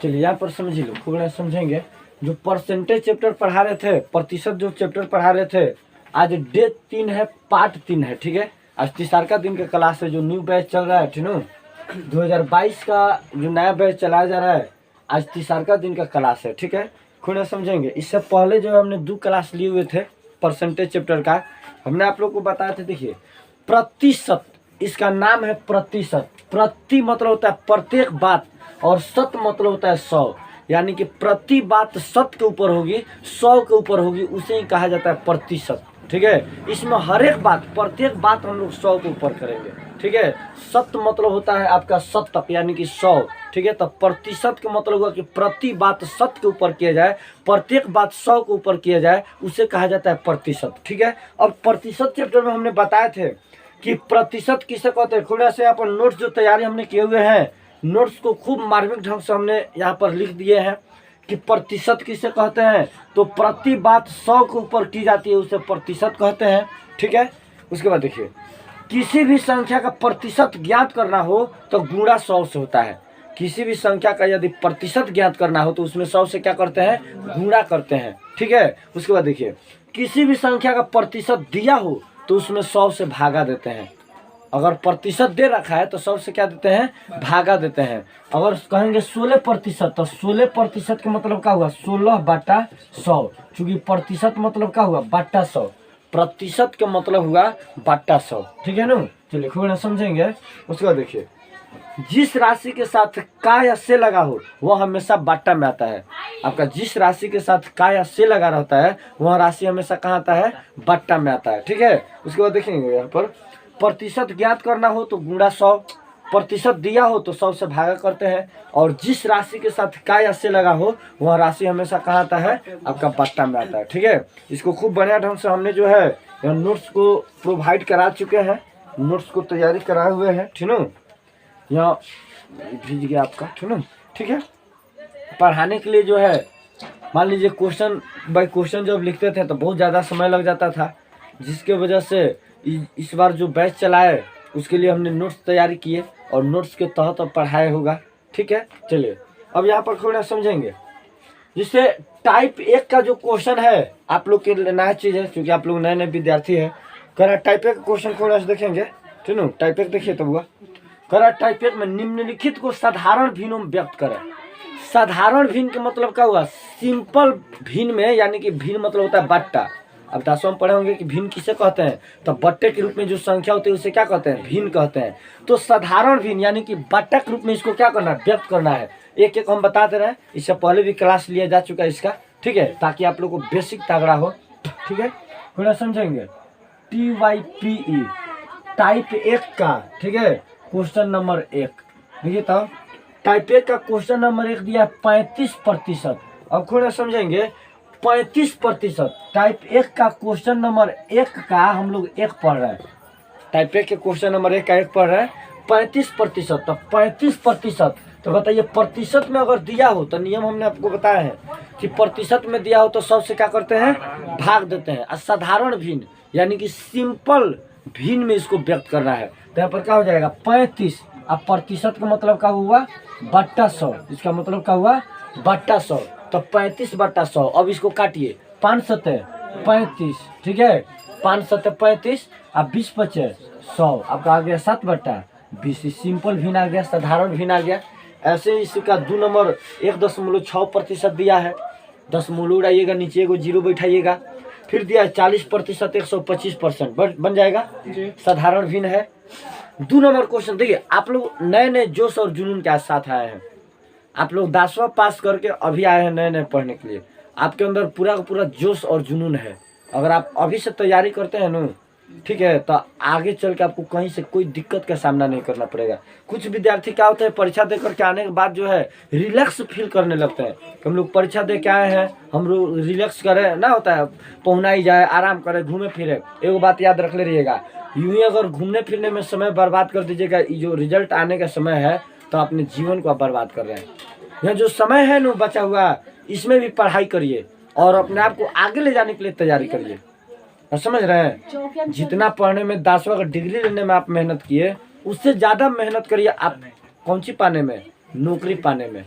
चलिए यहाँ पर समझ लो, खूब समझेंगे। जो परसेंटेज चैप्टर पढ़ा रहे थे, प्रतिशत जो चैप्टर पढ़ा रहे थे, आज डे 3 है, पार्ट 3 है। ठीक है, आज तीसरा दिन का क्लास है, जो न्यू बैच चल रहा है। ठीक है, 2022 का जो नया बैच चलाया जा रहा है, आज तीसरा दिन का क्लास है। ठीक है, खूब समझेंगे। इससे पहले जो है हमने 2 क्लास लिए हुए थे परसेंटेज चैप्टर का। हमने आप लोग को बताया था, देखिए प्रतिशत, इसका नाम है प्रतिशत। प्रति मतलब होता है प्रत्येक बात, और शत मतलब होता है 100, यानी कि प्रति बात 100 के ऊपर होगी, 100 के ऊपर होगी, उसे ही कहा जाता है प्रतिशत। ठीक है, इसमें हर एक बात, प्रत्येक बात हम लोग 100 के ऊपर करेंगे। ठीक है, शत मतलब होता है आपका शतक, यानी कि 100। ठीक है, तो प्रतिशत का मतलब हुआ कि प्रति बात 100 के ऊपर किया जाए, प्रत्येक बात 100 के ऊपर किया जाए, उसे कहा जाता है प्रतिशत। ठीक है, अब प्रतिशत चैप्टर में हमने बताए थे कि प्रतिशत किसे कहते हैं। थोड़ा से यहाँ पर नोट्स जो तैयारी हमने किए हुए हैं, नोट्स को खूब मार्मिक ढंग से हमने यहाँ पर लिख दिए हैं कि प्रतिशत किसे कहते हैं। तो प्रति बात 100 के ऊपर की जाती है, उसे प्रतिशत कहते हैं। ठीक है, उसके बाद देखिए, किसी भी संख्या का प्रतिशत ज्ञात करना हो तो गुणा 100 से होता है। किसी भी संख्या का यदि प्रतिशत ज्ञात करना हो तो उसमें 100 से क्या करते हैं, गुणा करते हैं। ठीक है, उसके बाद देखिए, किसी भी संख्या का प्रतिशत दिया हो तो उसमें 100 से भागा देते हैं। अगर प्रतिशत दे रखा है तो 100 से क्या देते हैं, भागा देते हैं। अगर कहेंगे 16%, तो 16% का मतलब क्या हुआ, 16/100। चूंकि प्रतिशत मतलब क्या हुआ, बट्टा 100, प्रतिशत का मतलब हुआ बट्टा 100। ठीक है ना, चलिए खूब समझेंगे। उसके बाद देखिए, जिस राशि के साथ का या से लगा हो वह हमेशा बट्टा में आता है। आपका जिस राशि के साथ का या से लगा रहता है वह राशि हमेशा कहाँ आता है, बट्टा में आता है। ठीक है, उसके बाद देखेंगे यहाँ पर, प्रतिशत ज्ञात करना हो तो गुणा 100, प्रतिशत दिया हो तो 100 से भागा करते हैं, और जिस राशि के साथ का या से लगा हो वह राशि हमेशा कहाँ आता है, आपका बट्टा में आता है। ठीक है, इसको खूब बढ़िया ढंग से हमने जो है नोट्स को प्रोवाइड करा चुके हैं, नोट्स को तैयारी कराए हुए हैं। ठीक है, यहाँ भेज गया आपका। ठीक है, ठीक है, पढ़ाने के लिए जो है, मान लीजिए क्वेश्चन बाय क्वेश्चन जब लिखते थे तो बहुत ज़्यादा समय लग जाता था, जिसके वजह से इस बार जो बैच चलाए उसके लिए हमने नोट्स तैयारी किए और नोट्स के तहत अब पढ़ाया होगा। ठीक है, चलिए अब यहाँ पर थोड़ा समझेंगे। जिससे टाइप 1 का जो क्वेश्चन है आप लोग के लिए नया चीज़ है, क्योंकि आप लोग नए नए विद्यार्थी हैं। कह रहा टाइप 1 का क्वेश्चन थोड़ा सा देखेंगे। ठीक है, टाइप 1 देखिए, तब हुआ कह रहा टाइप 1 में निम्नलिखित को साधारण भिन्नों में व्यक्त करें। साधारण भिन्न का मतलब क्या हुआ, सिंपल भिन्न में, यानी कि भिन्न मतलब होता है बट्टा। अब 10वां में पढ़े होंगे कि भिन्न किसे कहते हैं, तो बट्टे के रूप में जो संख्या होती है उसे क्या कहते हैं, भिन्न कहते हैं। तो साधारण भिन्न यानी कि बट्टा के रूप में इसको क्या करना है, व्यक्त करना है। एक एक हम बताते रहे, इससे पहले भी क्लास लिया जा चुका है इसका। ठीक है, ताकि आप लोग को बेसिक तगड़ा हो। ठीक है, थोड़ा समझेंगे। TYPE टाइप 1 का, ठीक है, क्वेश्चन नंबर 1 देखिए। तो टाइप 1 का क्वेश्चन नंबर 1 दिया 35%। अब थोड़ा समझेंगे, 35%। टाइप 1 का क्वेश्चन नंबर 1 का हम लोग 1 पढ़ रहे हैं। टाइप 1 के क्वेश्चन नंबर 1 का 1 पढ़ रहे हैं, 35%। तो 35%, तो बताइए प्रतिशत में अगर दिया हो तो नियम हमने आपको बताया है कि प्रतिशत में दिया हो तो 100 से क्या करते हैं, भाग देते हैं। और साधारण भिन्न यानी कि सिंपल भिन्न में इसको व्यक्त करना है, तो यहाँ पर क्या हो जाएगा 35। अब प्रतिशत का मतलब क्या हुआ, बट्टा 100। इसका मतलब क्या हुआ, बट्टा 100। तो 35/100। अब इसको काटिए, 5 सत्ते 35। ठीक है, 5 सत्ते 35, अब 20 बचे 100। आपका आ गया 7/20। सिंपल भिन्न आ गया, साधारण भिन्न आ गया। ऐसे ही इसका 2 नंबर 1.6% दिया है। दशमलव उड़ाइएगा, नीचे एगो 0 बैठाइएगा। फिर दिया है 40%, 125% बन जाएगा, साधारण भिन्न है। 2 नंबर क्वेश्चन देखिए, आप लोग नए नए जोश और जुनून के साथ आए हैं। आप लोग 10वां पास करके अभी आए हैं नए नए पढ़ने के लिए। आपके अंदर पूरा का पूरा जोश और जुनून है। अगर आप अभी से तैयारी करते हैं ना, ठीक है, तो आगे चल के आपको कहीं से कोई दिक्कत का सामना नहीं करना पड़ेगा। कुछ विद्यार्थी क्या होते हैं, परीक्षा दे करके आने के बाद जो है रिलैक्स फील करने लगते हैं। हम लोग परीक्षा दे के आए हैं, हम लोग रिलैक्स करें ना, होता है पहुना ही जाए, आराम करें, घूमे फिरे। एक बात याद रख ले रहिएगा, यूं ही अगर घूमने फिरने में समय बर्बाद कर दीजिएगा, जो रिजल्ट आने का समय है तो अपने जीवन को आप बर्बाद कर रहे हैं। यह जो समय है ना बचा हुआ, इसमें भी पढ़ाई करिए और अपने आप को आगे ले जाने के लिए तैयारी करिए। और समझ रहे हैं, जितना पढ़ने में 10वां का डिग्री लेने में आप मेहनत किए, उससे ज़्यादा मेहनत करिए आप कौन सी पाने में, नौकरी पाने में।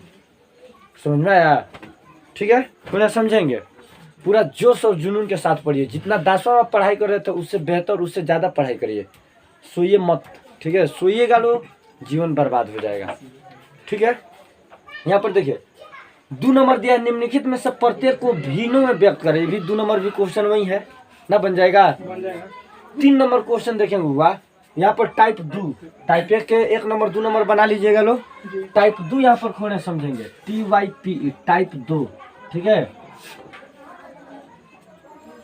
समझ में आया? ठीक है, पूरा समझेंगे, पूरा जोश और जुनून के साथ पढ़िए। जितना 10वां में पढ़ाई कर रहे थे उससे बेहतर, उससे ज़्यादा पढ़ाई करिए। सोइए मत, ठीक है? सोइएगा लोग, जीवन बर्बाद हो जाएगा। ठीक है, यहाँ पर देखिए 2 नंबर दिया है, निम्नलिखित में से प्रत्येक को भिन्नों में व्यक्त करें। भी 2 नंबर भी क्वेश्चन वही है ना, बन जाएगा। 3 नंबर क्वेश्चन देखेंगे हुआ यहाँ पर टाइप 2, टाइप 1 के 1 नंबर 2 नंबर बना लीजिएगा लोग। टाइप 2 यहाँ पर खोने समझेंगे, TYPE टाइप 2। ठीक है,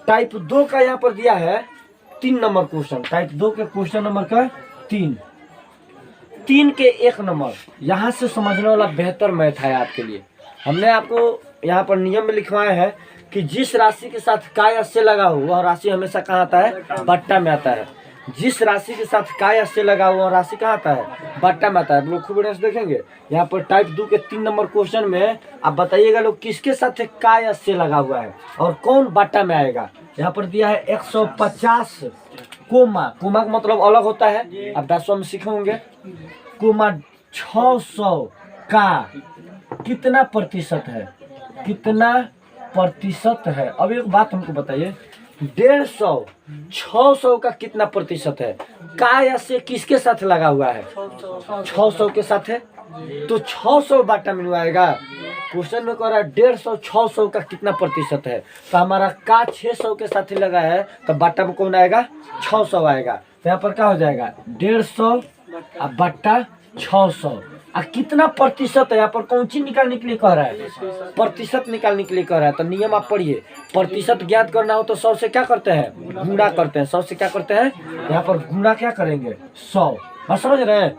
टाइप 2 का यहाँ पर दिया है 3 नंबर क्वेश्चन। टाइप 2 के क्वेश्चन नंबर का 3 के 1 नंबर। यहाँ से समझने वाला बेहतर मैथ है आपके लिए। हमने आपको यहाँ पर नियम में लिखवाया है कि जिस राशि के साथ काय से लगा हो वह राशि हमेशा कहाँ आता है? बट्टा में आता है। जिस राशि के साथ काय से लगा हुआ राशि कहाँ आता है? बट्टा में आता है। आप लोग खूब बढ़िया से देखेंगे यहाँ पर टाइप 2 के 3 नंबर क्वेश्चन में आप बताइएगा लोग किसके साथ काय से लगा हुआ है और कौन बट्टा में आएगा। यहाँ पर दिया है 150 कोमा, कोमा का मतलब अलग होता है, आप 10वां में सीखे होंगे। कोमा 600 का कितना प्रतिशत है? कितना प्रतिशत है? अब एक बात हमको बताइए, 150 600 का कितना प्रतिशत है? काय से किसके साथ लगा हुआ है? 600 के साथ है, तो 600 बाटा में आएगा। क्वेश्चन में कह रहा है 150 600 का कितना प्रतिशत है, तो हमारा का 600 के साथ ही लगा है, तो बाटा में कौन आएगा? 600 आएगा। तो यहाँ पर क्या हो जाएगा? 150 बट्टा 600। कितना प्रतिशत है? यहाँ पर कौन चीज निकालने के लिए कह रहा है? प्रतिशत निकालने के लिए कह रहा है। तो नियम आप पढ़िए, प्रतिशत ज्ञात करना हो तो 100 से क्या करते हैं? गुणा करते हैं। 100 से क्या करते हैं? यहाँ पर गुणा क्या करेंगे? 100। हाँ, समझ रहे हैं?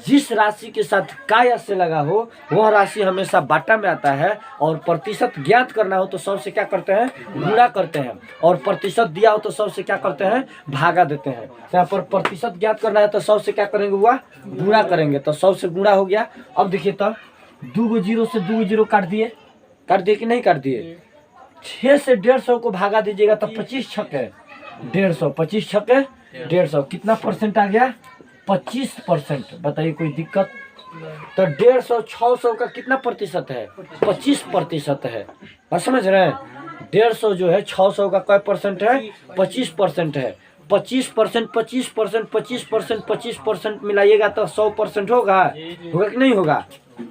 जिस राशि के साथ काय से लगा हो वह राशि हमेशा बाटा में आता है, और प्रतिशत ज्ञात करना हो तो 100 से क्या करते हैं? गुणा करते हैं, और प्रतिशत दिया हो तो 100 से क्या करते हैं? भागा देते हैं। तो यहाँ पर प्रतिशत ज्ञात करना है तो 100 से क्या करेंगे? हुआ गुणा करेंगे, तो 100 से गुणा हो गया। अब देखिए तो 2 जीरो से 2 जीरो काट दिए कि नहीं काट दिए? 6 से 150 को भागा दीजिएगा तो 25 छक्के 150, 25 छक्के 150, कितना परसेंट आ गया? 25%। बताइए कोई दिक्कत? तो 150 600 का कितना प्रतिशत है? 25% है। बस समझ रहे हैं? 150 जो है 600 का क्या परसेंट है? 25% है। 25%, 25%, 25%, 25% मिलाइएगा तो 100% होगा कि नहीं होगा?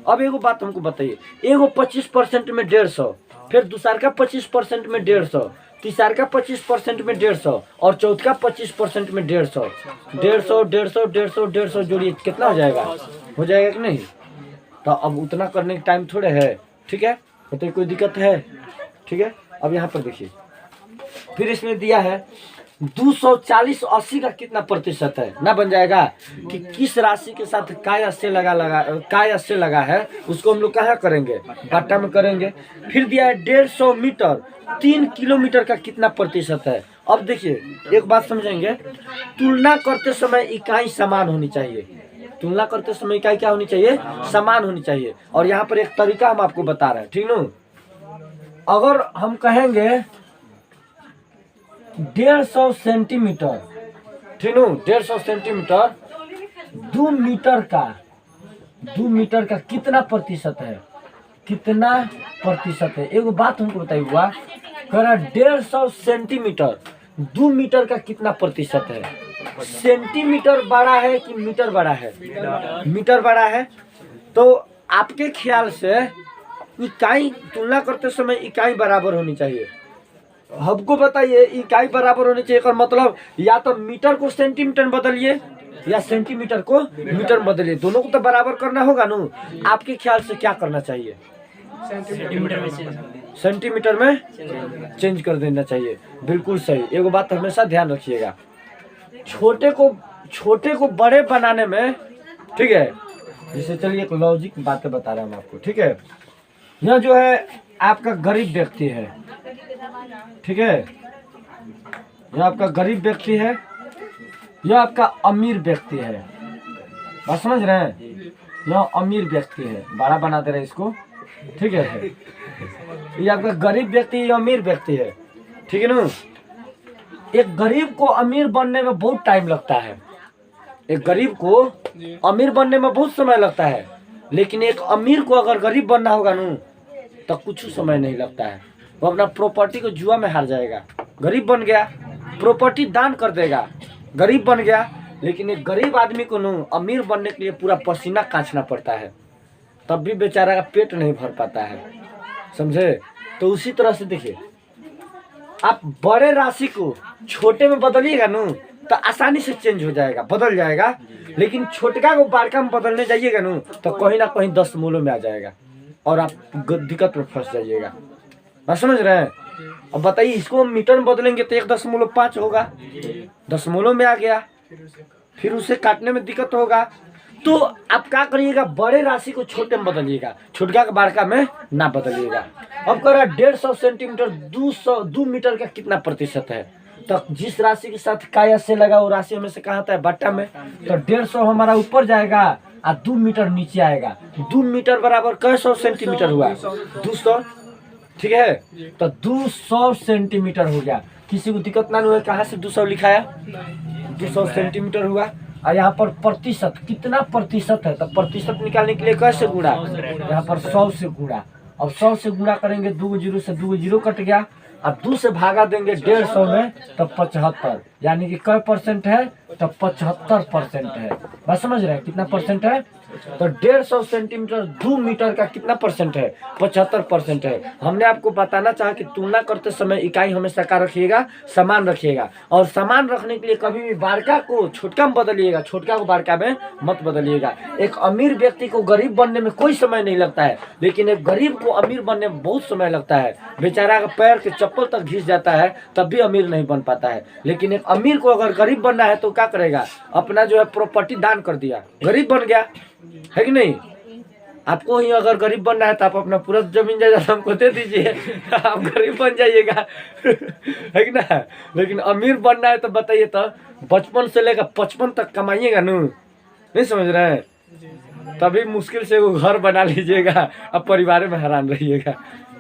अब एगो बात हमको बताइए, एगो 25% में 150, फिर दूसरा का 25% में 150, तीसरा का 25% में 150, और चौथा का 25% में 150। 150 150 150 150 जोड़िए, कितना हो जाएगा? हो जाएगा कि नहीं? तो अब उतना करने का टाइम थोड़े है। ठीक है, बताइए कोई दिक्कत है? ठीक है, अब यहाँ पर देखिए, फिर इसमें दिया है 240 80 का कितना प्रतिशत है ना, बन जाएगा कि किस राशि के साथ काय से लगा है उसको हम लोग कहाँ करेंगे? बट्टा में करेंगे। फिर दिया है 150 मीटर 3 किलोमीटर का कितना प्रतिशत है। अब देखिए एक बात समझेंगे, तुलना करते समय इकाई समान होनी चाहिए। तुलना करते समय इकाई क्या होनी चाहिए? समान होनी चाहिए। और यहाँ पर एक तरीका हम आपको बता रहे हैं, ठीक न? अगर हम कहेंगे 150 सेंटीमीटर, ठीक न, 150 सेंटीमीटर 2 मीटर का कितना प्रतिशत है? कितना प्रतिशत है? एक बात हमको बताइए हुआ, कह रहा 150 सेंटीमीटर 2 मीटर का कितना प्रतिशत है? सेंटीमीटर बड़ा है कि मीटर बड़ा है? मीटर बड़ा है। तो आपके ख्याल से इकाई तुलना करते समय इकाई बराबर होनी चाहिए। हमको बताइए, इकाई बराबर होनी चाहिए का मतलब या तो मीटर को सेंटीमीटर बदलिए या सेंटीमीटर को मीटर बदलिए, दोनों को तो बराबर करना होगा ना। आपके ख्याल से क्या करना चाहिए? सेंटीमीटर में चेंज कर देना चाहिए। बिल्कुल सही। एगो बात हमेशा ध्यान रखिएगा, छोटे को बड़े बनाने में, ठीक है, जैसे चलिए एक लॉजिक बातें बता रहे हैं हम आपको, ठीक है। यह जो है आपका गरीब व्यक्ति है, ठीक है, यह आपका गरीब व्यक्ति है, यह आपका अमीर व्यक्ति है। बात समझ रहे हैं? यह अमीर व्यक्ति है, बड़ा बना दे रहे इसको, ठीक है। ये आपका गरीब व्यक्ति, ये अमीर व्यक्ति है, ठीक है ना। एक गरीब को अमीर बनने में बहुत टाइम लगता है, एक गरीब को अमीर बनने में बहुत समय लगता है। लेकिन एक अमीर को अगर गरीब बनना होगा ना तो कुछ समय नहीं लगता है। वो अपना प्रॉपर्टी को जुआ में हार जाएगा। गरीब बन गया, प्रॉपर्टी दान कर देगा, गरीब बन गया। लेकिन एक गरीब आदमी को ना अमीर बनने के लिए पूरा पसीना काटना पड़ता है, तब भी बेचारा का पेट नहीं भर पाता है, समझे। तो उसी तरह से देखिए, आप बड़े राशि को छोटे में बदलिएगा ना तो आसानी से चेंज हो जाएगा, बदल जाएगा। लेकिन छोटका को बड़का में बदलने जाइएगा ना तो कहीं ना कहीं 10 मूलों में आ जाएगा और आप दिक्कत में फंस जाइएगा। आप समझ रहे हैं। अब बताइए, इसको मीटर में बदलेंगे तो 1 दशमलव 5 होगा, 10 मूलों में आ गया, फिर उसे काटने में दिक्कत होगा। तो आप क्या करिएगा, बड़े राशि को छोटे में बदलिएगा, छोटका का बड़का में ना बदलिएगा। अब कह रहा 150 सेंटीमीटर 2 मीटर का कितना प्रतिशत है। तो जिस राशि के साथ काया से लगा वो राशि में से कहाँ आता है, बट्टा में। तो 150 हमारा ऊपर जाएगा और 2 मीटर नीचे आएगा। 2 मीटर बराबर कैसौ सेंटीमीटर हुआ, 200, ठीक है। तो 200 सेंटीमीटर हो गया। किसी को दिक्कत ना हुआ, कहाँ से 200 लिखाया, 200 सेंटीमीटर हुआ। और यहाँ पर प्रतिशत कितना प्रतिशत है, तो प्रतिशत निकालने के लिए कैसे गुणा, यहाँ पर 100 से गुणा। अब 100 से गुणा करेंगे, 2 जीरो से 2 जीरो कट गया। अब 2 से भागा देंगे 150 में तो 75, यानी कि कै परसेंट है, तो 75% है। बात समझ रहे हैं, कितना परसेंट है। तो 150 सेंटीमीटर 2 मीटर का कितना परसेंट है, 75% है। हमने आपको बताना चाहा कि तुलना करते समय इकाई हमेशा क्या रखिएगा, समान रखिएगा। और समान रखने के लिए कभी भी बड़का को छोटका में बदलिएगा, छोटका को बड़का में मत बदलिएगा। एक अमीर व्यक्ति को गरीब बनने में कोई समय नहीं लगता है, लेकिन एक गरीब को अमीर बनने में बहुत समय लगता है। बेचारा का पैर के चप्पल तक घिस जाता है तब भी अमीर नहीं बन पाता है। लेकिन एक अमीर को अगर गरीब बनना है तो क्या करेगा, अपना जो है प्रॉपर्टी दान कर दिया, गरीब बन गया, है कि नहीं। आपको ही अगर गरीब बनना है तो आप अपना पूरा जमीन जायदाद हमको दे दीजिए, आप गरीब बन जाइएगा, है कि ना। लेकिन अमीर बनना है तो बताइए, तो बचपन से लेकर 55 तक कमाइएगा ना, नहीं समझ रहे हैं। तभी मुश्किल से वो घर बना लीजिएगा, अब परिवार में हैरान रहिएगा,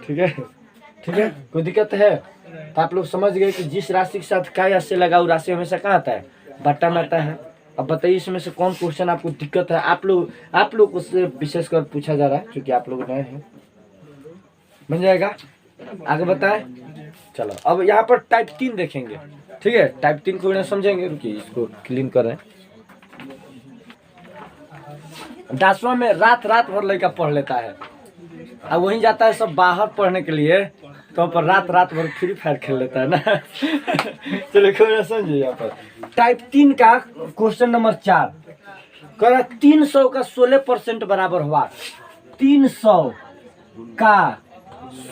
ठीक है, ठीक है। कोई दिक्कत है तो आप लोग समझ गए कि जिस राशि के साथ काय से लगा वो राशि हमेशा कहाँ आता है, बट्टा में आता है। अब बताइए इसमें से कौन क्वेश्चन आपको दिक्कत है। आप लोग उससे विशेषकर पूछा जा रहा है क्योंकि आप लोग नए हैं। बन जाएगा, आगे बताएं। चलो अब यहाँ पर टाइप 3 देखेंगे, ठीक है। टाइप 3 को समझेंगे, रुकिए इसको क्लीन करें। 10वां में रात भर लड़का पढ़ लेता है, अब वहीं जाता है सब बाहर पढ़ने के लिए, तो पर रात भर फ्री फायर खेल लेता है ना। चलिए समझिए, यहाँ पर टाइप 3 का क्वेश्चन नंबर 4 कह रहा 300 का 16% बराबर हुआ। 300 का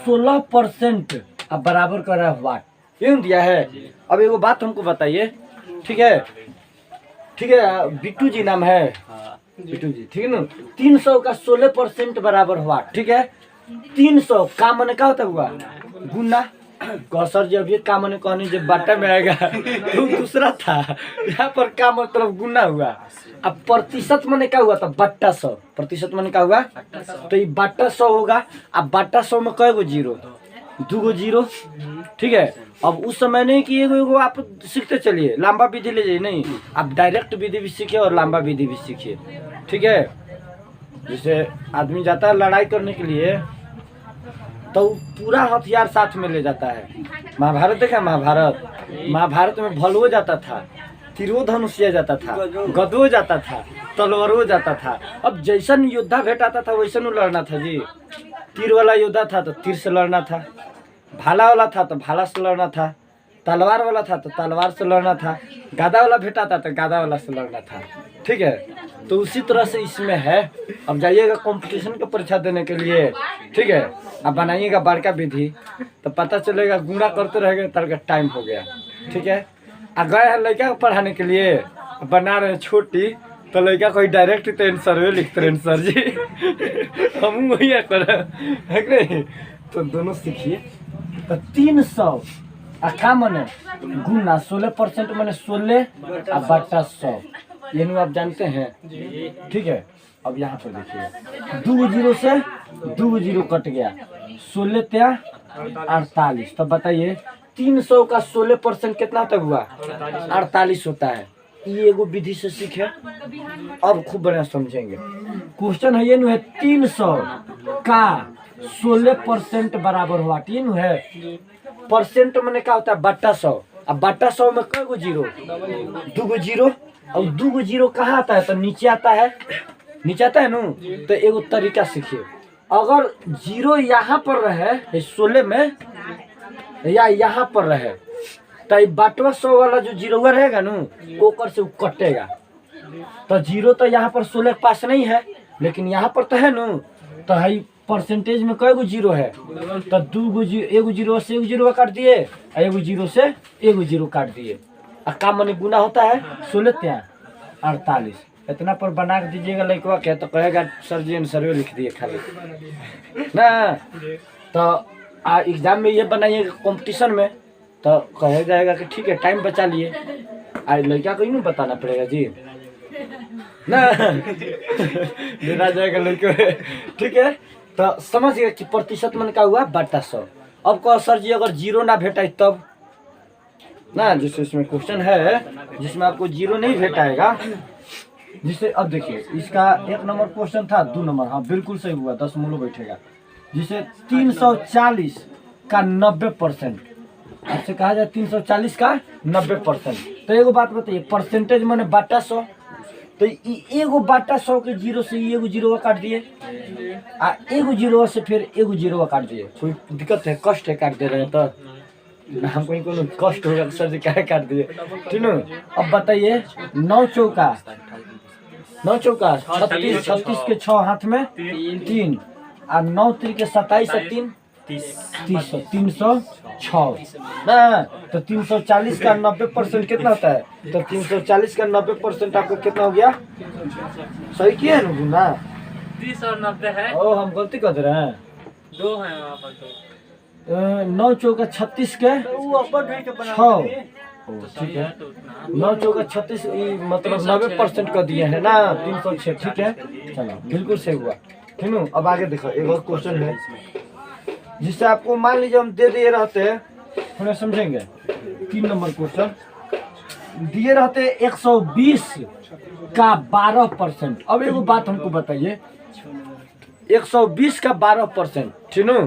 16% अब बराबर कर रहा है वाट, ये दिया है। अब एगो बात हमको बताइए, ठीक है, ठीक है, बिट्टू जी नाम है, बिट्टू जी, ठीक है ना। 300 का 16% बराबर हुआ, ठीक है। 300 का मन क्या होता हुआ, गुना। सर जी अभी का मन कहने जब बाटा में आएगा तो दूसरा था, यहाँ पर का मतलब गुना हुआ। अब प्रतिशत मन क्या हुआ था, बट्टा 100, प्रतिशत मन क्या हुआ, तो ये बट्टा 100 होगा। अब बट्टा 100 में कै गो जीरो, 2 गो जीरो, ठीक है। अब उस समय नहीं कि एगो आप सीखते चलिए, लंबा विधि ले जाइए, नहीं, आप डायरेक्ट विधि भी सीखिए और लंबा विधि भी सीखिए, ठीक है। जैसे आदमी जाता है लड़ाई करने के लिए तो पूरा हथियार साथ में ले जाता है। महाभारत देखा, महाभारत में भलुओ जाता था, तीरो धनुषिया जाता था, गदो जाता था, तलवारो जाता था। अब जैसन योद्धा भेटाता था वैसन लड़ना था जी। तीर वाला योद्धा था तो तीर से लड़ना था, भाला वाला था तो भाला से लड़ना था, तलवार वाला था तो तलवार से लड़ना था, गादा वाला भेटाता तो गादा वाला से लड़ना था, ठीक है। तो उसी तरह से इसमें है। अब जाइएगा कंपटीशन की परीक्षा देने के लिए, ठीक है, अब बनाइएगा बड़का विधि तो पता चलेगा, गुणा करते रहेंगे तब टाइम हो गया, ठीक है। आ गए हैं लड़का को पढ़ाने के लिए, बना रहे हैं छोटी, तो लड़का कोई डायरेक्ट तो आंसर लिखते रहे सर जी, हम वही कर, है कि नहीं। तो दोनों सीखिए। तो 300 का मने गुना 16% मने 16 और बट्टा 100, ये आप जानते हैं, ठीक है। अब यहाँ पर देखिए 2 जीरो से 2 जीरो कट गया, 16 त्या 48। तो बताइए 300 का 16% कितना तक हुआ, 48 होता है। ये एगो विधि से सीखे। अब खूब बढ़िया समझेंगे। क्वेश्चन है ये नु है 300 का 16% बराबर हुआ। ये नु है परसेंट मैंने क्या होता है बट्टा 100। अब बट्टा 100 में कई गो जीरो, 2 गो जीरो। और 2 गो जीरो कहाँ आता है? तो नीचे आता है, नीचे आता है नु। तो एगो तरीका सीखिए। अगर जीरो यहाँ पर रहे 16 में या यहाँ पर रहे तो बटवा 100 वाला जो जीरो रहेगा नु ओकर से कटेगा। तो जीरो तो यहाँ पर 16 के पास नहीं है, लेकिन यहाँ पर तो है नु। तो है परसेंटेज में कई गो जीरो है? तो 2 गो जीरो, एगो जीरो से एगो जीरो काट दिए, एगो जीरो से एगो जीरो काट दिए। का मनी गुना होता है 16 त्या 48। इतना पर बना के दीजिएगा लड़का के तो कहेगा सर जी सर्वे लिख दिए खाली ना। तो एग्जाम में ये बनाइएगा कंपटीशन में तो कहा जाएगा कि ठीक है टाइम बचा लिए। आज लड़का को ही नहीं बताना पड़ेगा जी ना देना जाएगा लड़के। ठीक है तो समझिए कि प्रतिशत मन का हुआ बट्टा 100। अब कहो सर जी अगर जीरो ना भेटा तब ना, जिससे इसमें क्वेश्चन है जिसमें आपको जीरो नहीं भेटाएगा। जिसे अब देखिए इसका 1 नंबर क्वेश्चन था, 2 नंबर हाँ बिल्कुल सही हुआ 10 मूलो बैठेगा। जिसे 340 का 90% आपसे कहा जाए 340 का 90%। तो एगो बात बताइए परसेंटेज मैंने बट्टा 100। तो एगो बट्टा 100 के जीरो से एगो जीरो काट दिए, एगो जीरो से फिर एगो जीरो काट दिए। कोई दिक्कत है? कष्ट है काट दे रहे हैं तो हमको कोई कष्ट होगा सर जी क्या काट दिए। ठीक है अब बताइए 9 चौका 36, 36 के 6 हाथ में 3 और 9 3 27 और 3 306 ना। तो 340 का 90% कितना होता है? तो 340 का 90% आपको कितना हो गया? सही किया है ना? 30 और 90 है। ओ हम गलती कर दे रहे हैं, 2 है वहाँ पर तो 9 चौका 36 के 6। ठीक है 9 चौका 36 मतलब 90% कर दिए है ना 306। ठीक है चलो बिल्कुल सही हुआ। ठीक है अब आगे देखो एक और क्वेश्चन है जिससे आपको मान लीजिए हम दे दिए रहते थोड़ा समझेंगे। 3 नंबर क्वेश्चन दिए रहते 120 का 12%। अब एगो बात हमको बताइए 120 का 12%। ठीक है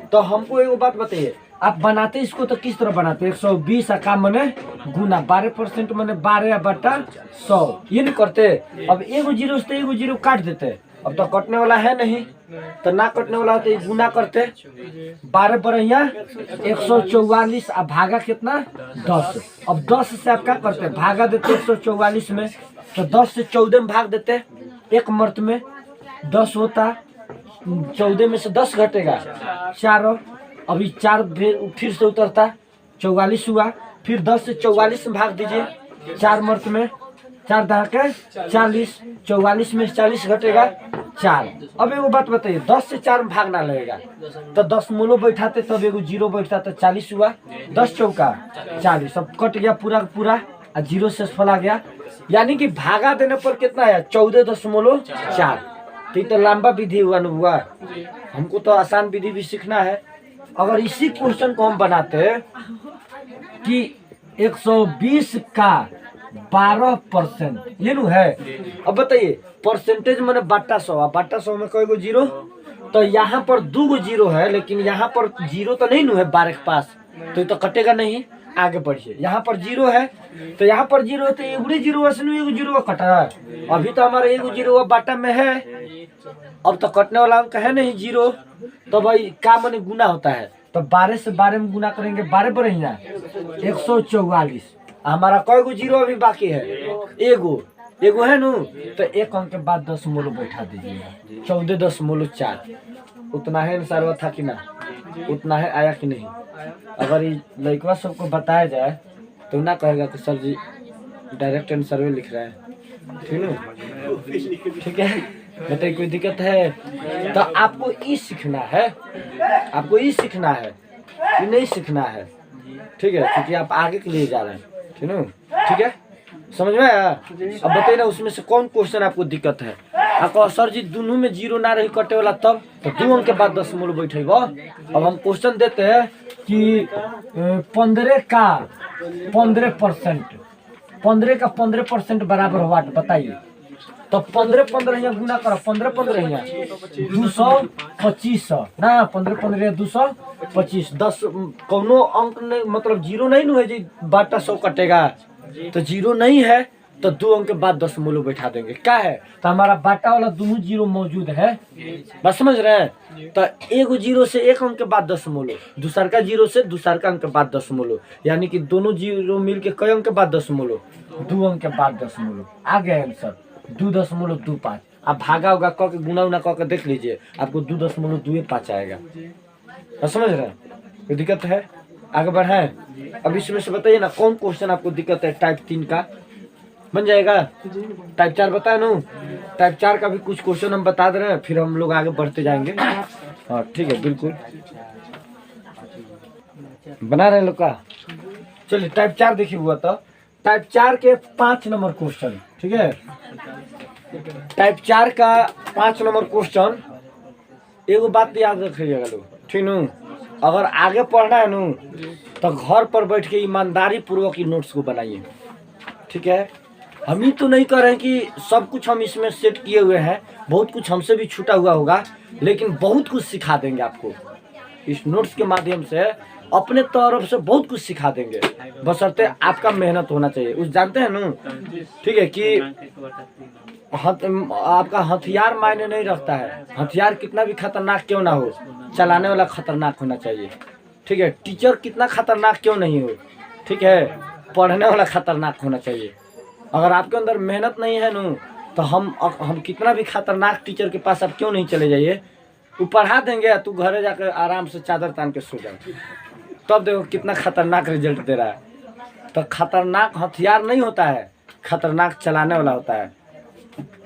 तो हमको एगो बात बताइए आप बनाते इसको तो किस तरह बनाते? 120 का मने गुना 12% मने 12 बटा 100 ये नहीं करते। अब एगो जीरो से एगो जीरो काट देते। अब तो कटने वाला है नहीं तो ना कटने वाला होता तो गुना करते 12 बढ़िया 144 और भागा कितना 10। अब 10 से आप क्या करते भागा देते 144 में। तो 10 से 14 में भाग देते, एक मर्त में 10 होता, 14 में से 10 घटेगा 4। अभी 4 फिर से उतरता 44 हुआ। फिर 10 से 44 में भाग दीजिए 4 मर्त में 4 दहाके 40, 44 में 40 घटेगा 4। अब एगो बात बताइए 10 से 4 में भागना लगेगा तो 10 मूलो बैठाते तब एगो जीरो बैठता तो 40 हुआ। 10 चौका 40 अब कट गया पूरा पूरा और जीरो से फला गया। यानी कि भागा देने पर कितना है 14.4। ठीक तो लंबा विधि हुआ न हुआ। हमको तो आसान विधि भी सीखना है। अगर इसी क्वेश्चन को हम बनाते कि 120 का 12% ये नु है। अब बताइए परसेंटेज मैंने बट्टा 100 बट्टा 100 में कई गो जीरो? तो यहाँ पर 2 गो जीरो है लेकिन यहाँ पर जीरो तो नहीं नु है 12 के पास तो ये तो कटेगा नहीं। आगे बढ़िए यहाँ पर जीरो है तो यहाँ पर जीरो है तो एगो जीरो से एगो जीरो कटा। अभी तो हमारा एगो जीरो बट्टा में है। अब तो कटने वाला अंक है नहीं जीरो। तो भाई का मने गुना होता है तो 12 से 12 में गुना करेंगे 12 बढ़िया 144। हमारा कई गो जीरो अभी बाकी है? एगो है नु। तो एक अंक के बाद 10 मोलो बैठा दीजिएगा 14.4। उतना है सारा था कि ना? उतना है आया कि नहीं? अगर ये लड़का सबको बताया जाए तो ना कहेगा कि सर जी डायरेक्ट सर्वे लिख रहा है। ठीक है ठीक है बताइए कोई दिक्कत है? तो आपको ये सीखना है, आपको ये सीखना है, ये नहीं सीखना है। ठीक है क्योंकि आप आगे के लिए जा रहे हैं। ठीक है ठीक है समझ में आया? अब बताइए ना उसमें से कौन क्वेश्चन आपको दिक्कत है? आपको सर जी दोनों में जीरो ना रही कटे वाला तब तो 2 अंक के बाद 10 मूल बैठेगा। अब हम क्वेश्चन देते हैं कि 15 का 15% 15 का 15% बराबर वाट बताइए। तो 15 यहाँ गुना करो, 15 यहाँ 225 ना, 15 225, 10 कोनो अंक नहीं, मतलब जीरो नहीं है जी, बाटा 100 कटेगा तो जीरो नहीं है, तो 2 अंक के बाद 10 मूलो बैठा देंगे। क्या है, तो हमारा बाटा वाला दोनों जीरो मौजूद है, बस समझ रहे हैं। तो एक जीरो से एक अंक के बाद 10 मूलो, दूसर का जीरो से दूसर का अंक के बाद 10 मूलो, यानी कि दोनों जीरो मिल के कई अंक के बाद 10 मूलो, 2 अंक के बाद 10 मूलो। आ गया आंसर 2.25। आप भागा होगा क के गुना उना क के देख लीजिए, आपको 2.25 आएगा। बस समझ रहे हैं, कोई दिक्कत है? आगे बढ़ाएं। अब इसमें से बताइए ना कौन क्वेश्चन आपको दिक्कत है। टाइप 3 का बन जाएगा, टाइप 4 बताए ना, टाइप 4 का भी कुछ क्वेश्चन हम बता दे रहे हैं, फिर हम लोग आगे बढ़ते जाएंगे। हाँ ठीक है, बिल्कुल बना रहे लोग का। चलिए टाइप 4 देखिए हुआ तो टाइप 4 के 5 नंबर क्वेश्चन, ठीक है। टाइप 4 का 5 नंबर क्वेश्चन, एगो बात याद रखिएगा लोग, ठीक न, अगर आगे पढ़ना है न तो घर पर बैठ के ईमानदारी पूर्वक ही नोट्स को बनाइए, ठीक है। हम ही तो नहीं कर रहे हैं कि सब कुछ हम इसमें सेट किए हुए हैं, बहुत कुछ हमसे भी छूटा हुआ होगा, लेकिन बहुत कुछ सिखा देंगे आपको इस नोट्स के माध्यम से, अपने तरफ से बहुत कुछ सिखा देंगे, बशर्ते आपका मेहनत होना चाहिए। उस जानते हैं ना, ठीक है, कि आपका हथियार मायने नहीं रखता है, हथियार कितना भी खतरनाक क्यों ना हो, चलाने वाला खतरनाक होना चाहिए, ठीक है। टीचर कितना खतरनाक क्यों नहीं हो, ठीक है, पढ़ने वाला खतरनाक होना चाहिए। अगर आपके अंदर मेहनत नहीं है ना, तो हम कितना भी खतरनाक टीचर के पास आप क्यों नहीं चले जाइए, वो पढ़ा देंगे, तू घरे जाकर आराम से चादर तान के सो जाओ, तब देखो कितना खतरनाक रिजल्ट दे रहा है। तो खतरनाक हथियार नहीं होता है, खतरनाक चलाने वाला होता है।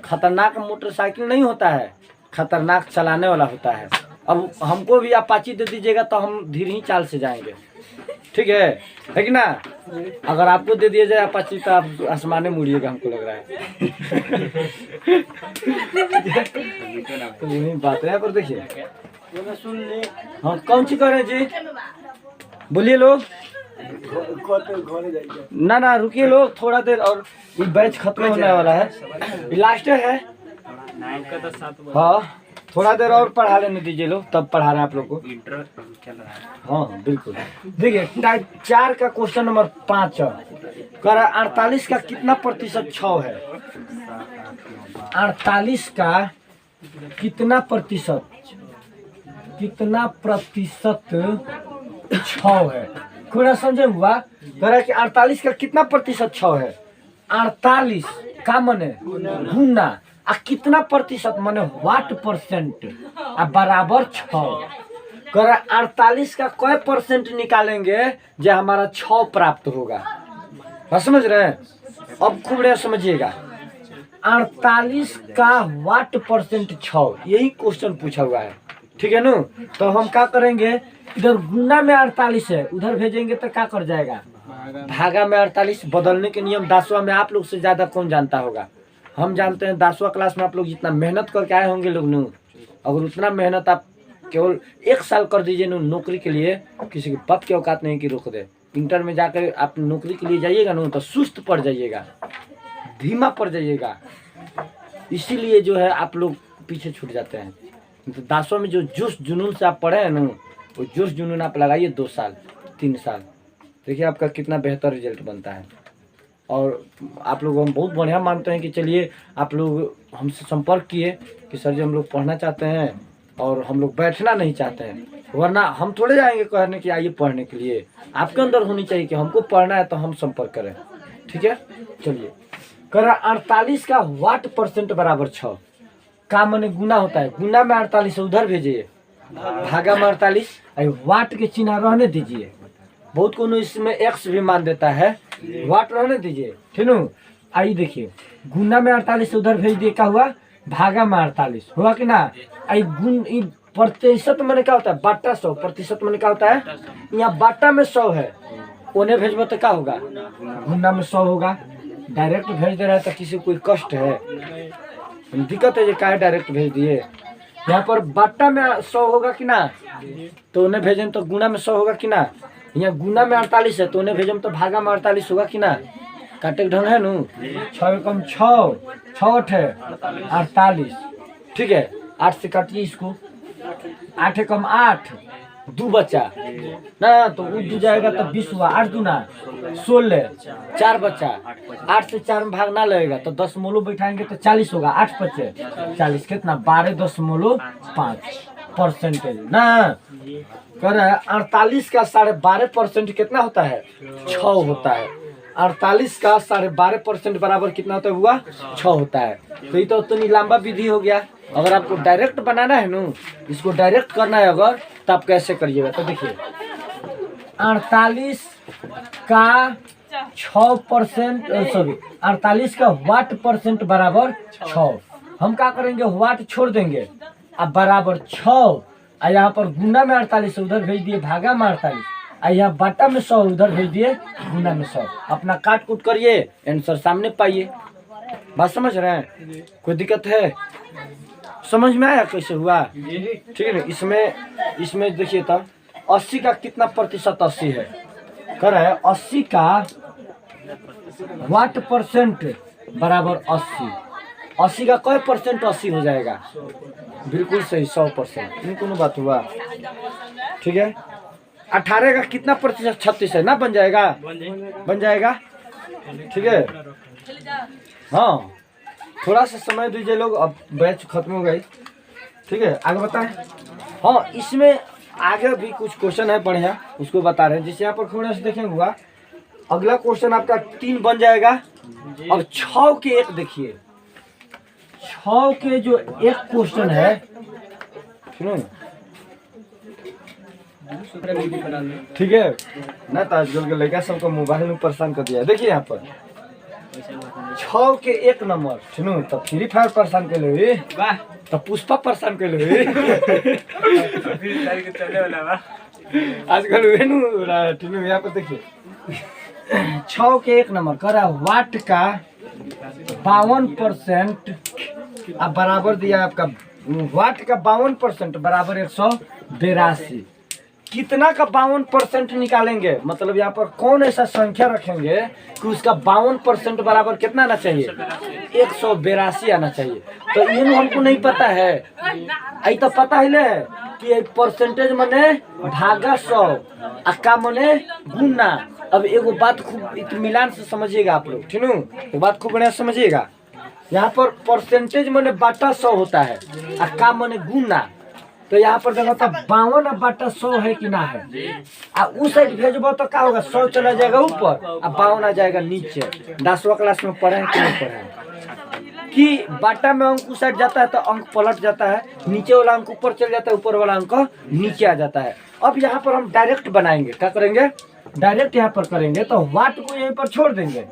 खतरनाक मोटरसाइकिल नहीं होता है, खतरनाक चलाने वाला होता है। अब हमको भी अपाची दे दीजिएगा तो हम धीरे ही चाल से जाएंगे, ठीक है कि ना। अगर आपको दे दिया जाए अपाची तो आप आसमाने मुड़िएगा, हमको लग रहा है। तो यही बात है, पर देखिए हाँ कौन सी कर रहे जी, बोलिए लोग। ना ना रुकिए लोग थोड़ा देर, और ये बैच खत्म होने वाला है, ये लास्ट है। हाँ थोड़ा देर और पढ़ा लेने दीजिए लोग, तब पढ़ा रहे हैं आप लोग को। हाँ बिल्कुल। देखिए टाइप 4 का क्वेश्चन नंबर 5 कर 48 का कितना प्रतिशत 6 है। 48 का कितना प्रतिशत 6 है, थोड़ा समझे हुआ। कह रहा है कि 48 का कितना प्रतिशत 6 है। 48 का मने गुना, आ कितना प्रतिशत मने वाट परसेंट, आ बराबर 6। कह रहा है 48 का कै परसेंट निकालेंगे जो हमारा 6 प्राप्त होगा। बस समझ रहे हैं, अब खूब बढ़िया समझिएगा। 48 का वाट परसेंट 6, यही क्वेश्चन पूछा हुआ है, ठीक है ना। तो हम क्या करेंगे, इधर गुना में 48 है, उधर भेजेंगे तो क्या कर जाएगा, भागा में 48। बदलने के नियम 10वां में आप लोग से ज्यादा कौन जानता होगा, हम जानते हैं। 10वां क्लास में आप लोग जितना मेहनत करके आए होंगे लोग न, अगर उतना मेहनत आप केवल 1 साल कर दीजिए न नौकरी के लिए, किसी के बाप की औकात नहीं कि रोक दे। इंटर में जाकर आप नौकरी के लिए जाइएगा न तो सुस्त पड़ जाइएगा, धीमा पड़ जाइएगा, इसीलिए जो है आप लोग पीछे छूट जाते हैं। तो 10वां में जो जोश जुनून से आप पढ़े हैं न, वो जोश जुनून आप लगाइए 2 साल 3 साल, देखिए आपका कितना बेहतर रिजल्ट बनता है। और आप लोग हम बहुत बढ़िया मानते हैं कि चलिए आप लोग हमसे संपर्क किए कि सर जी हम लोग पढ़ना चाहते हैं और हम लोग बैठना नहीं चाहते हैं, वरना हम थोड़े जाएंगे कहने कि आइए पढ़ने के लिए। आपके अंदर होनी चाहिए कि हमको पढ़ना है तो हम संपर्क करें, ठीक है। चलिए कर 48 का वाट परसेंट बराबर 6 का मने गुना होता है, गुना में 48 उधर भेजिए, भागा में 48, वाट के चिन्ह रहने दीजिए। बहुत को इसमें एक्स भी मान देता है, वाट रहने दीजिए, ठीक है। आई देखिए गुना में 48 उधर भेज दिए, क्या हुआ, भागा में 48 हुआ कि ना। आई गुण प्रतिशत मैंने क्या होता है, बाटा 100, प्रतिशत मैंने क्या होता है, यहाँ बाटा में 100 है, उन्हें भेजबो तो क्या होगा, गुना में 100 होगा। डायरेक्ट भेज दे रहा है तो किसी को कोई कष्ट है, दिक्कत है, क्या डायरेक्ट भेज दिए। यहाँ पर बाटा में 100 होगा कि ना, तो उन्हें भेजें तो गुना में 100 होगा कि ना। यहाँ गुना में 48 है तो उन्हें भेजम तो भागा में 48 होगा कि ना। काटे के ढंग है नू। 6 कम 6, 6 अठे 48, ठीक है। 8 से काटिए इसको, 8 कम 8, 2 बचा ना, तो वो 2 जाएगा तो 20 हुआ, 8 दूना 16, 4 बचा, 8 से 4 में भाग ना लगेगा तो 10 मोलो बैठाएंगे तो 40 होगा, 8 बचे 40, कितना 12.5% ना। कह रहा है 48 का 12.5% कितना होता है, 6 होता है। 48 का 12.5% बराबर कितना होता है, हुआ 6 होता है। तो ये तो उतनी लंबा विधि हो गया। अगर आपको डायरेक्ट बनाना है ना, इसको डायरेक्ट करना है अगर, तो आप कैसे करिएगा, तो देखिए 48 का 6%, सॉरी 48 का वाट परसेंट बराबर 6। हम क्या करेंगे, वाट छोड़ देंगे, अब बराबर 6, और यहाँ पर गुना में 48 उधर भेज दिए, भागा में 48, और यहाँ बाटा में 100 उधर भेज दिए, गुना में 100। अपना काट कूट करिए, आंसर सामने पाइए। बात समझ रहे हैं, कोई दिक्कत है, समझ में आया कैसे हुआ, ठीक है ना। इसमें देखिए तो 80 का कितना प्रतिशत 80 है, कर रहा है 80 का वाट परसेंट बराबर 80, 80 का कोई परसेंट 80 हो जाएगा, बिल्कुल सही 100%, इन कोनो बात हुआ, ठीक है। 18 का कितना प्रतिशत 36 है ना, बन जाएगा, बन जाएगा, ठीक है। हाँ थोड़ा सा समय दीजिए लोग, अब बैच खत्म हो गई, ठीक है। आगे बताएं। हाँ इसमें आगे भी कुछ क्वेश्चन है बढ़िया, उसको बता रहे हैं। जिसे यहाँ पर थोड़ा सा देखेंगे हुआ, अगला क्वेश्चन आपका 3 बन जाएगा। अब 6 के 1 देखिए, 6 के जो 1 क्वेश्चन है, सुनो ठीक है ना, तो आजकल के लड़का सबको मोबाइल में परेशान कर दिया। देखिए यहाँ पर 6 के 1 नंबर, सुनो तो फ्री फायर परेशान कर लो, तो पुष्पा परेशान कर लो आजकल यहाँ पर देखिए 6 के 1 नंबर करा, वाट का 52% अब बराबर दिया आपका, वाट का 52% बराबर 182। कितना का 52% निकालेंगे, मतलब यहाँ पर कौन ऐसा संख्या रखेंगे कि उसका 52% बराबर कितना आना चाहिए, 182 आना चाहिए। तो ये हमको नहीं पता है, आई तो पता है ले कि परसेंटेज मने भागा 100, अक्का मने गुना। अब एगो बात खूब इत्मीनान से समझिएगा आप लोग, ठीक है, वो बात खूब बढ़िया समझिएगा। यहाँ पर परसेंटेज मने बाटा 100 होता है, अक्का मने गुना। तो यहाँ पर देखो तो 52 बटा 100 है कि ना है, उस साइड भेजबो तो क्या होगा, 100 चला जाएगा ऊपर और 52 आ जाएगा नीचे। 10वां क्लास में पढ़े हैं कि नहीं पढ़े हैं कि बाटा में अंक उस साइड जाता है तो अंक पलट जाता है, नीचे वाला अंक ऊपर चल जाता है, ऊपर वाला अंक नीचे आ जाता है। अब यहाँ पर हम डायरेक्ट बनाएंगे, क्या करेंगे, डायरेक्ट यहाँ पर करेंगे तो वाट को यहीं पर छोड़ देंगे,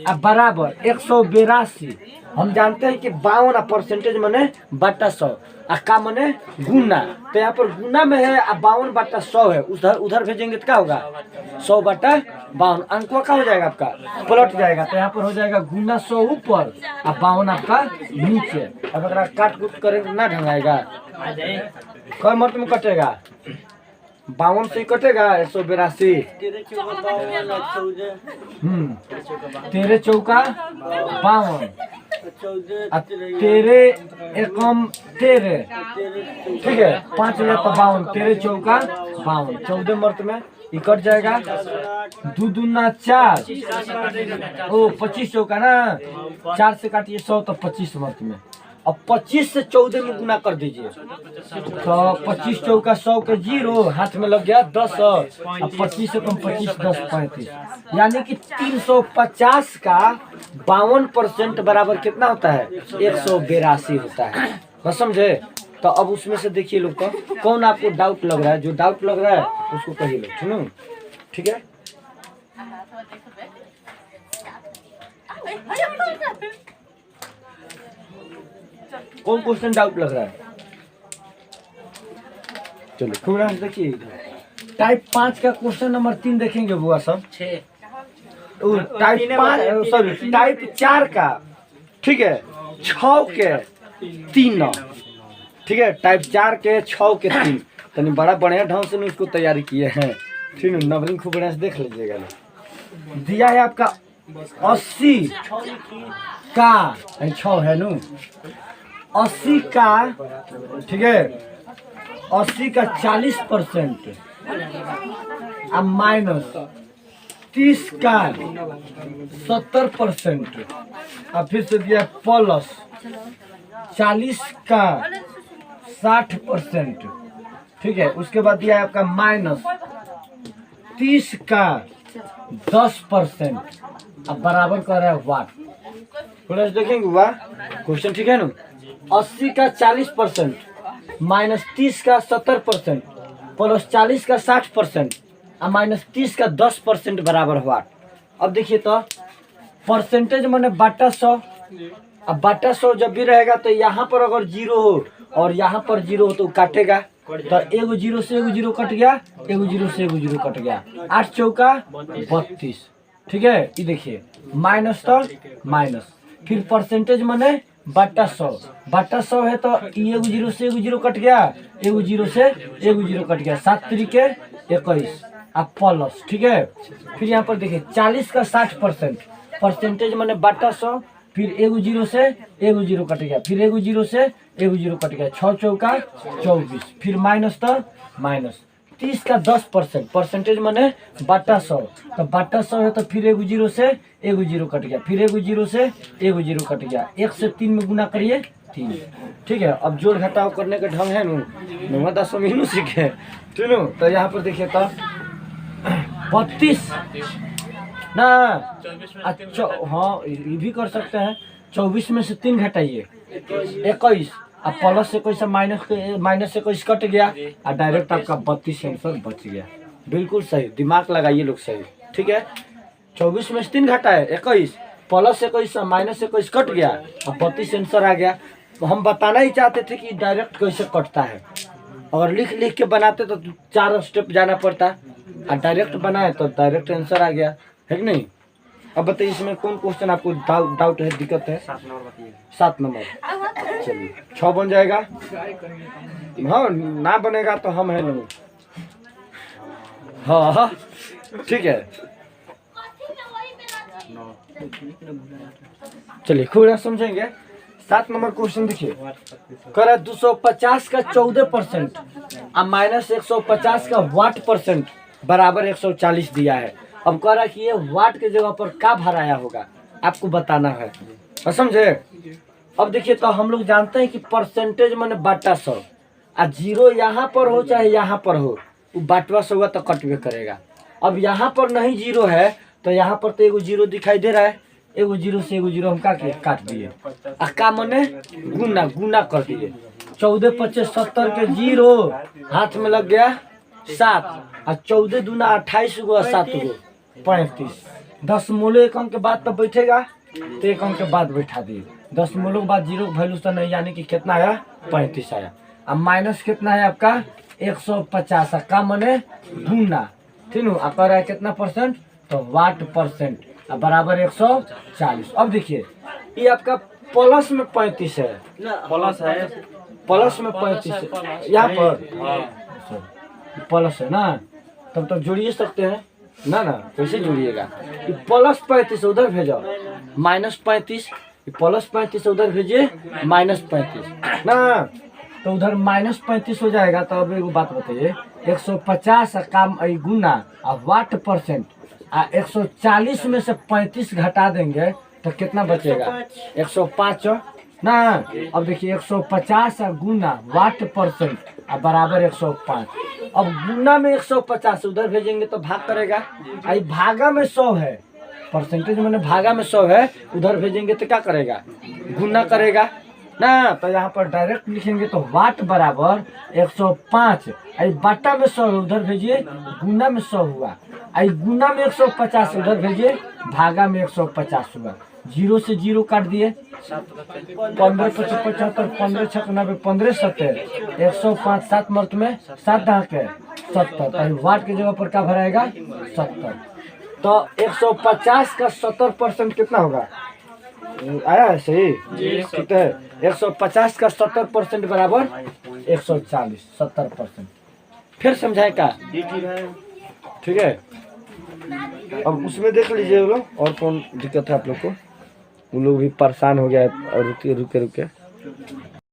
अब बराबर 182। हम जानते हैं कि 52 परसेंटेज मने बटा 100, का मने गुना। तो यहाँ पर गुना में है, अब 52 बटा 100 है, उधर भेजेंगे तो क्या होगा, 100 बटा 52, अंक क्या हो जाएगा आपका, पलट जाएगा। तो यहाँ पर हो जाएगा गुना 100 ऊपर और 52 आपका नीचे। अब अगर काट कूट करेंगे ना ढंगाएगा, कई मत में कटेगा, 52 से कटेगा 182। 13 चौका 52, 13 एकम 13, ठीक है, 5 हो जाता 52, 13 चौका 52, 14 मर्त में ये कट जाएगा, 2 दूना 4, ओ 25 चौका ना, 4 से काटिए 100 तो 25 मर्त में। अब 25 से 14 में गुना कर दीजिए, तो 25 चौका 100 के 0 हाथ में लग गया 10, अब 25 से कम 25 10 35, यानी कि 350 का 52% बराबर कितना होता है, 182 होता है। बस समझे। तो अब उसमें से देखिए लोग, तो कौन आपको डाउट लग रहा है, जो डाउट लग रहा है उसको कहिए लोग, ठीक है। कौन क्वेश्चन डाउट लग रहा है, चलो थोड़ा देखिए। टाइप 5 का क्वेश्चन नंबर 3 देखेंगे बुआ सब, टाइप 5 सॉरी टाइप 4 का, ठीक है, 6 के 3, ठीक है, टाइप 4 के 6 के 3, तनी बड़ा बढ़िया ढंग से उसको तैयारी किए हैं, ठीक है। नंबरिंग खूब बढ़िया से देख लीजिएगा। दिया है आपका 80 का 6 है नु 80 का, ठीक है, 80 का 40% अब माइनस 30 का 70%, अब फिर से दिया प्लस 40 का 60%, ठीक है। उसके बाद दिया है आपका माइनस 30 का 10%, अब बराबर कर रहा है वाट। थोड़ा देखेंगे हुआ क्वेश्चन, ठीक है ना। 80 का 40% माइनस 30 का 70% प्लस 40 का 60% और माइनस 30 का 10% बराबर वाट। अब देखिए तो परसेंटेज मैंने बाटा 100, अब बाटा 100 जब भी रहेगा तो यहाँ पर अगर 0 हो और यहाँ पर 0 हो तो काटेगा, तो एगो 0 से एगो 0 कट गया, एगो 0 से एगो 0 कट गया, 8 चौका 32, ठीक है। ये देखिए माइनस तो माइनस, फिर परसेंटेज मैंने बाटा 100 है तो एगो 0 से एगो 0 कट गया, एगो 0 से एगो 0 कट गया, 7 तरीके 21 अब प्लस, ठीक है। फिर यहाँ पर देखिए 40 का 60% परसेंटेज मैंने बाटा 100, फिर एगो 0 से एगो 0 कट गया, फिर एगो 0 से एगो 0 कट गया, 6 चौका 24, फिर माइनस तो माइनस 30 का 10% परसेंटेज मैंने बाटा 100, तो बाटा 100 है तो फिर एगो 0 से एगो 0 कट गया, फिर एगो 0 से एगो 0 कट गया, 1 से 3 में गुना करिए 3, ठीक है। अब जोड़ घटाव करने का ढंग है नु 10 में सीखे, ठीक है। तो यहाँ पर देखिए तो 32 ना, अच्छा हाँ ये भी कर सकते हैं, 24 में से 3 घटाइए 21, अब प्लस से कोई सा माइनस से कोई कट गया और डायरेक्ट आपका 32 आंसर बच गया। बिल्कुल सही, दिमाग लगाइए लोग, सही, ठीक है। 24 में से 3 घटा है 21, प्लस से कोई सा माइनस से कोई कट गया और 32 आंसर आ गया। तो हम बताना ही चाहते थे कि डायरेक्ट कैसे कटता है, अगर लिख लिख के बनाते तो 4 स्टेप जाना पड़ता, और डायरेक्ट बनाए तो डायरेक्ट आंसर आ गया, है कि नहीं। अब बताइए इसमें कौन क्वेश्चन आपको डाउट है, दिक्कत है। 7 नंबर बताइए। 7 नंबर, चलिए 6 बन जाएगा, हाँ ना बनेगा तो हम है नहीं, हाँ ठीक है। चलिए खूब समझेंगे। 7 नंबर क्वेश्चन देखिए, करा 250 का 14% और माइनस 150 का वाट परसेंट बराबर 140 दिया है। अब कह रहा है कि ये वाट के जगह पर क्या भराया होगा, आपको बताना है, समझे। अब देखिए तो हम लोग जानते हैं कि परसेंटेज मैंने बाटा 100 और 0 यहाँ पर हो चाहे यहाँ पर हो, वो बाटवा 100 हुआ तो कटवे करेगा। अब यहाँ पर नहीं 0 है तो यहाँ पर तो एगो 0 दिखाई दे रहा है, एगो 0 से एगो 0 हम काट दिए, का मने गुना कर दिए। 14 25 70 के 0 हाथ में लग गया 7 और 14 दूना 28 गो 7 गो 35। 10 मोलो एक अंक के बाद तो बैठेगा, तो एक अंक के बाद बैठा दिए। 10 मोलो के बाद 0 वैल्यू तो नहीं, यानी कि कितना आया 35 आया। अब माइनस कितना है आपका 150 का मने गुना, ठीक है। आप कह रहा है कितना परसेंट, तो वाट परसेंट बराबर 140। अब देखिए ये आपका प्लस में 35 है, प्लस में 35 यहाँ पर प्लस है ना, तब तो जोड़िए सकते हैं ना, कैसे जोड़िएगा। प्लस 35 उधर भेजो, माइनस 35, प्लस 35 उधर भेजिए, माइनस 35 ना, तो उधर माइनस 35 हो जाएगा। तो अब एगो बात बताइए, 150 काम गुना और वाट परसेंट 140 में से 35 घटा देंगे तो कितना बचेगा 105 ना। अब देखिए 150 गुना वाट परसेंट बराबर 105। अब गुना में 150 उधर भेजेंगे तो भाग करेगा, आई भागा में 100 है, परसेंटेज मैंने भागा में 100 है, उधर भेजेंगे तो क्या करेगा गुना करेगा ना। तो यहाँ पर डायरेक्ट लिखेंगे तो वाट बराबर 105, आई बाटा में 100 उधर भेजिए, गुना में 100 हुआ, आई गुना में 150 उधर भेजिए, भागा में 150 हुआ। 0 से 0 काट दिए, 15 25 75 15 6 90 15 70 105 7 मर्त में 7 ढाके 70, वाट की जगह पर क्या भराएगा 70। तो 150 का 70% कितना होगा, आया है सही, ठीक है। 150 का 70% बराबर 140, 70%। फिर समझाए का, ठीक है। अब उसमें देख लीजिए वो लोग और कौन दिक्कत है आप लोग को। वो लोग भी परेशान हो गया है और रुके रुके रुके